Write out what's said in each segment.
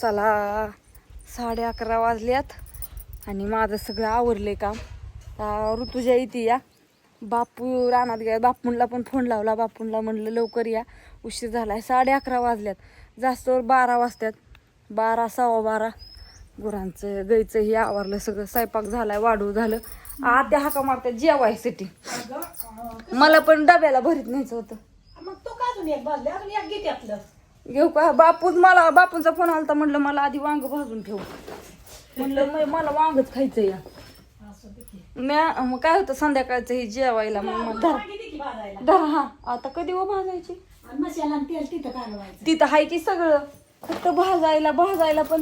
चला 11:30 वाजल्यात आणि माझं सगळं आवरलंय काम. ऋतुजा येते या. बापू रानात गेला. बापूंला पण फोन लावला. बापूंला म्हणलं लवकर या, उशीर झालाय. 11:30 वाजल्यात. जास्तवर 12 वाजतात. 12 12:15 गुरांचं गाईचं हे आवरलं सगळं. स्वयंपाक झालाय, वाढू झालं. आत्या हाका मारतात जेवायसाठी. मला पण डब्याला भरीत न्यायचं होतं. मग तो का अजून एक भाजले, अजून एक घेते आपलं घेऊ का? बापूंचा फोन आलता. म्हणलं मला आधी वांग भाजून ठेव. म्हणलं मला वांगच खायचं या. मग काय होतं संध्याकाळचं हे जेवायला. मग धरा हा. आता कधी हो भाजायची? मसाला आणि तेल तिथं कालवायचं. तिथं हाय की सगळं. फक्त भाजायला पण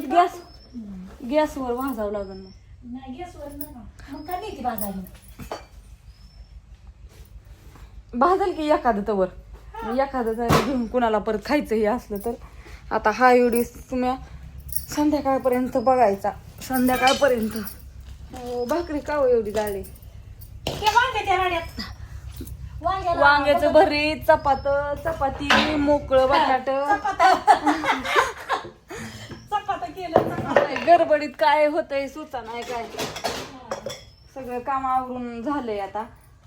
गॅसवर भाजावं लागेल. मग नाही गॅसवर नका. मग काय नाही ती भाजायला. भाजल की एखादं तवर. एखादं घेऊन कुणाला परत खायचं हे असलं तर. आता हा व्हिडिओ तुम्ही संध्याकाळपर्यंत बघायचा. संध्याकाळपर्यंत. भाकरी का हो एवढी जाळी? वांग्याचं भरीत, चपाती, मोकळं बटाट. गडबडीत काय होतंय सुचा नाही काय. सगळं काम आवरून झालंय आता.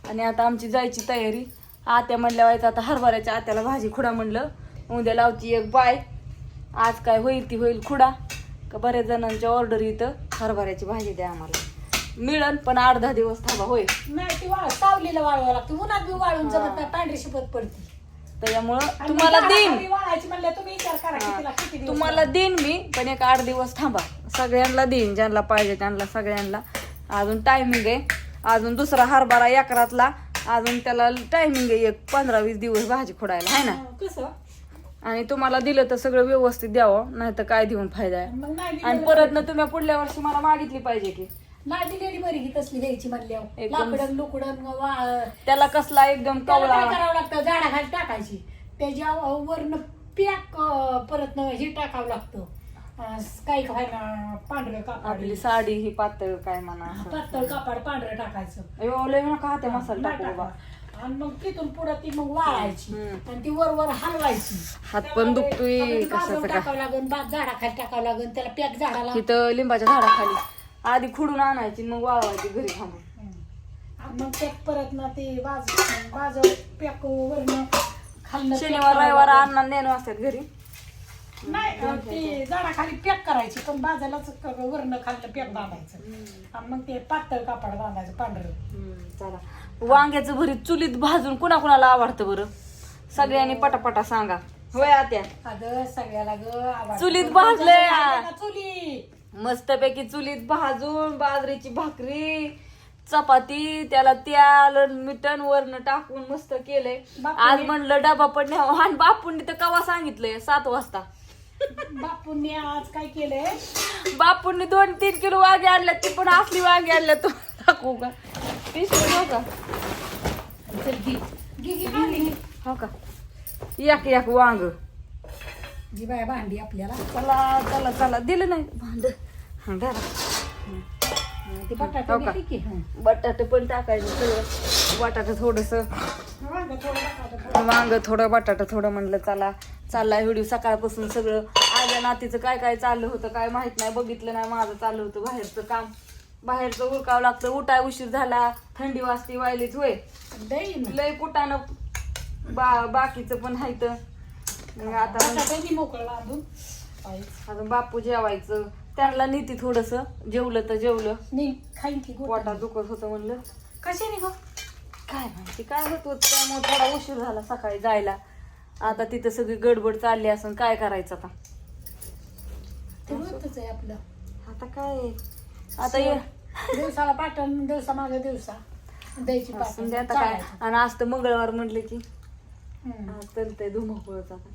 आणि आता आमची जायची तयारी. आत्या म्हणल्या व्हायचं आता हरभऱ्याच्या आत्याला भाजी खुडा म्हणलं. उद्या लावती एक बाय. आज काय होईल ती होईल खुडा. का बऱ्याच जणांच्या ऑर्डर इथं हरभऱ्याची भाजी द्या आम्हाला. मिळन पण 8-10 दिवस थांबा. होय नाही ती सावलीला वाळवावं लागतं. उन्हात बी वाळून जमत नाही, पांढरी शिपत पडते. त्याच्यामुळं तुम्हाला देईन मी. पण एक 8 दिवस थांबा. सगळ्यांना देईन ज्यांना पाहिजे त्यांना सगळ्यांना. अजून टायमिंग आहे. अजून दुसरा हरभरा एकरातला. अजून त्याला टायमिंग आहे एक 15-20 दिवस भाजी खोडायला आहे ना. कसं आणि तुम्हाला दिलं तर सगळं व्यवस्थित द्यावं. नाही तर काय देऊन फायदा आहे. आणि परत ना तुम्ही पुढल्या वर्षी मला मागितली पाहिजे की. नाही दिलेली बरी की तसली घ्यायची म्हणल्यावर. लाकडं लुकडं त्याला कसला एकदम कवळा करावं लागतं. झाडाखाली टाकायची. त्याच्या वरनं पॅक परत हे टाकावं लागतं. काही खायला पांढरं कापड. आपली साडी ही पातळ काय म्हणा. पातळ कापड पांढरं टाकायचं. लय नका हाते मसाला टाकू बाबा. आणि मग तिथून पुढे ती मग वाळायची. आणि ती वर हलवायची. हात पण दुखतोय कशाचं टाकावं लागेल. झाडाखाली टाकावं लागेल. त्याला पॅक झाडाला तिथं लिंबाच्या झाडाखाली आधी खुडून आणायची मग वाळवायची घरी थांबून. मग पॅक परत ना ते बाजू पॅक वरण खाल्लं. शनिवार रविवार आणणार नेणं असतात घरी. नाही ते झाडाखाली पॅक करायची. पण बाजालाच वरण खाल्लं पॅक बांधायचं. आणि मग ते पातळ कापड बांधायचं पांढरं. चला वांग्याचं भरीत चुलीत भाजून कुणाला आवडतं बरं? सगळ्यांनी पटापटा सांगा. होय आत्या? अगं सगळ्याला ग चुलीत भाजलंय. चुली मस्तपैकी चुलीत भाजून बाजरीची भाकरी, चपाती, त्याला तेल मिठण वरण टाकून मस्त केलंय. आज म्हणलं डबा पण न्यावं. आणि बापूंनी तर कवा सांगितलंय 7 वाजता. बापूंनी आज काय केलंय? बापूंनी 2-3 किलो वांगे आणल्यात. ती पण असली वांगे आणल्यात. तू टाकू का? हो का? हो का? एक वांग जी बाय भांडी आपल्याला. चला चला चला दिलं नाही भांड. बटाटे पण टाकायचं सगळं. बटाटा थोडस वांग थोडं बटाटा थोडं. म्हणलं चला चाललाय व्हिडिओ. सकाळपासून सगळं आज्या नातीचं काय चाललं होतं काय माहित नाही. बघितलं नाही. माझं चाललं होतं बाहेरचं काम. बाहेरचं उरकावं लागतं. उठाय उशीर झाला. थंडी वाजती वायलीच होय. लय कुटानं बाकीचं पण हायत. आता मोकळं बांधून अजून बापू जेवायचं. त्यांना नीती थोडस जेवलं तर जेवलं. खाईन की पोटात दुखत होतं म्हणलं. कशाने ग काय माहिती काय होत होत. त्यामुळे थोडा उशीर झाला सकाळी जायला. आता तिथं सगळी गडबड चालली असून काय करायचं आता. ते होतच आहे आपलं. आता काय आता ये दिवसाला पाठवून दिवसा मागे दिवसा द्यायची पासून आता काय. आणि आज तर मंगळवार म्हटलं की चलतंय धुमाकूळच. आता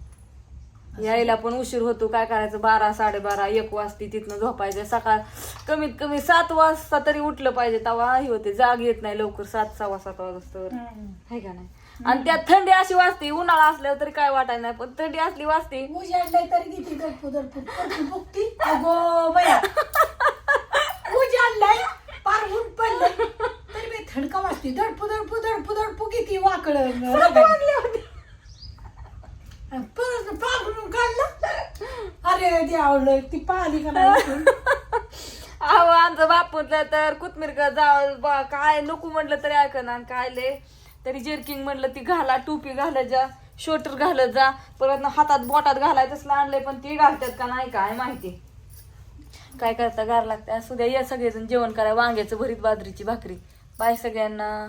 यायला पण उशीर होतो. काय करायचं 12, 12:30, 1 वाजती तिथनं झोपायचं. सकाळ कमीत कमी 7 वाजता तरी उठलं पाहिजे. तेव्हा ही होते. जाग येत नाही लवकर 7, 7:15 वाजता आहे का नाही. आणि त्यात थंडी अशी वाजते. उन्हाळा असल्यावर तरी काय वाटायला नाही. पण थंडी असली वाजते. उजाडलंय तरी किती दडपू अगो बया उजाडलंय पार ऊन पडलंय तरी मी थंडका वाजते. दडपू किती वाकड. परत काढलं. अरे द्या चावलं ती पाहिली का नाही अहो आमचं बापूला तर कोथमीर काय नको म्हटलं तरी ऐकना आणि काय लय तरी जर्किंग म्हटलं ती घाला टोपी घाला जा शोटर घालत जा परत हातात बोटात घालाय तसलं आणलंय पण ते घालतात का नाही काय माहिती काय करता गार लागतं असू द्या या सगळेजण जेवण करा वांग्याचं भरीत बाजरीची भाकरी बाय सगळ्यांना.